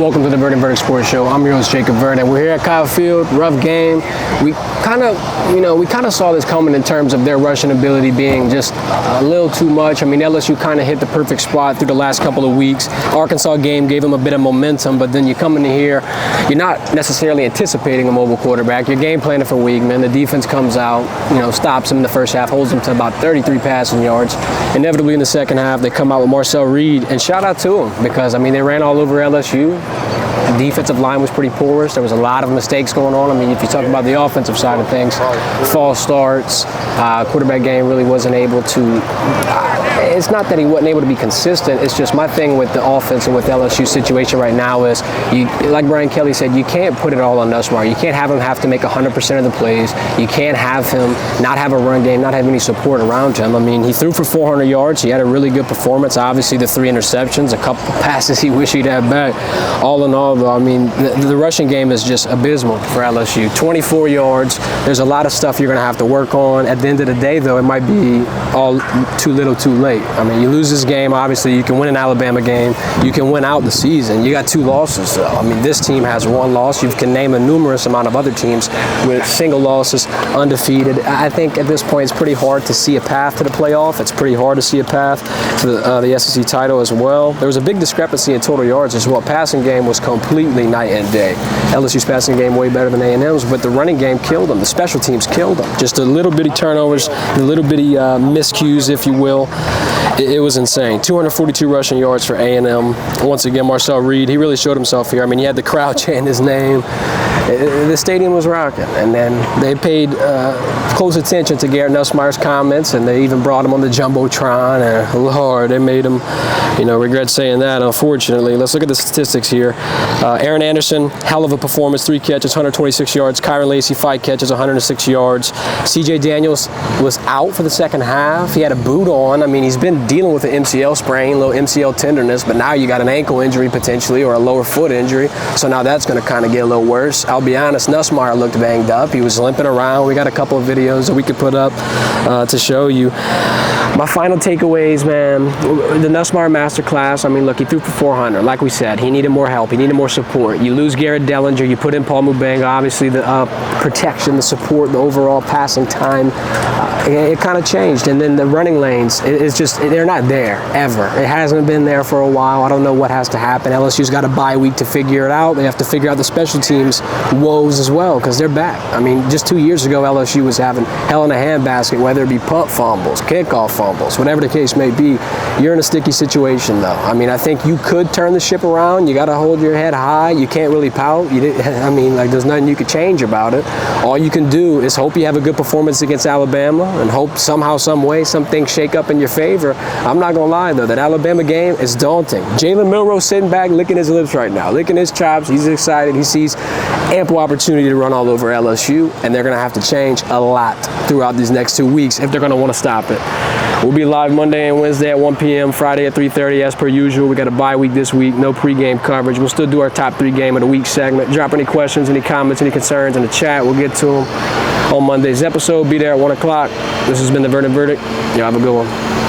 Welcome to the Verdict Verdict Sports Show. I'm your host, Jacob Verdict. We're here at Kyle Field. Rough game. We kind of saw this coming in terms of their rushing ability being just a little too much. I mean, LSU kind of hit the perfect spot through the last couple of weeks. Arkansas game gave them a bit of momentum, but then you come into here, you're not necessarily anticipating a mobile quarterback. You're game planning for Weigman. The defense comes out, stops him in the first half, holds him to about 33 passing yards. Inevitably in the second half, they come out with Marcel Reed, and shout out to him because, they ran all over LSU. The defensive line was pretty porous. There was a lot of mistakes going on. If you talk about the offensive side of things, false starts, quarterback game really wasn't able to. It's not that he wasn't able to be consistent. It's just my thing with the offense and with LSU situation right now is, like Brian Kelly said, you can't put it all on Nussmeier. You can't have him have to make 100% of the plays. You can't have him not have a run game, not have any support around him. He threw for 400 yards. He had a really good performance. Obviously, the 3 interceptions, a couple passes he wished he'd had back. All in all, though, the rushing game is just abysmal for LSU. 24 yards. There's a lot of stuff you're going to have to work on. At the end of the day, though, it might be all too little too late. You lose this game, obviously, you can win an Alabama game. You can win out the season. You got 2 losses, though. This team has 1 loss. You can name a numerous amount of other teams with single losses, undefeated. I think at this point it's pretty hard to see a path to the playoff. It's pretty hard to see a path to the SEC title as well. There was a big discrepancy in total yards as well. Passing game was completely night and day. LSU's passing game way better than A&M's, but the running game killed them. The special teams killed them. Just a little bitty turnovers, the little bitty miscues, if you will. It was insane. 242 rushing yards for A&M. Once again, Marcel Reed, he really showed himself here. You had the crowd chanting his name. The stadium was rocking. And then they paid close attention to Garrett Nussmeier's comments, and they even brought him on the Jumbotron. And Lord, they made him, regret saying that, unfortunately. Let's look at the statistics here. Aaron Anderson, hell of a performance, 3 catches, 126 yards. Kyron Lacey, 5 catches, 106 yards. C.J. Daniels was out for the second half. He had a boot on. He's been dealing with an MCL sprain, a little MCL tenderness, but now you got an ankle injury potentially or a lower foot injury, so now that's going to kind of get a little worse. I'll be honest, Nussmeier looked banged up. He was limping around. We got a couple of videos that we could put up to show you. My final takeaways, man, the Nussmeier masterclass. Look, he threw for 400. Like we said, he needed more help. He needed more support. You lose Garrett Dellinger. You put in Paul Mubenga. Obviously, the protection, the support, the overall passing time, it kind of changed. And then the running lanes, it's just, they're not there, ever. It hasn't been there for a while. I don't know what has to happen. LSU's got a bye week to figure it out. They have to figure out the special teams woes as well, because they're back. Just 2 years ago, LSU was having hell in a handbasket, whether it be punt fumbles, kickoff fumbles, whatever the case may be. You're in a sticky situation, though. I think you could turn the ship around. You got to hold your head high. You can't really pout. There's nothing you could change about it. All you can do is hope you have a good performance against Alabama and hope somehow, some way, some things shake up in your favor. I'm not going to lie, though, that Alabama game is daunting. Jalen Milroe sitting back, licking his lips right now, licking his chops. He's excited. He sees ample opportunity to run all over LSU, and they're going to have to change a lot throughout these next 2 weeks if they're going to want to stop it. We'll be live Monday and Wednesday at 1 p.m., Friday at 3:30 as per usual. We got a bye week this week, no pregame coverage. We'll still do our top 3 game of the week segment. Drop any questions, any comments, any concerns in the chat. We'll get to them on Monday's episode. Be there at 1 o'clock. This has been the Verdict. Y'all have a good one.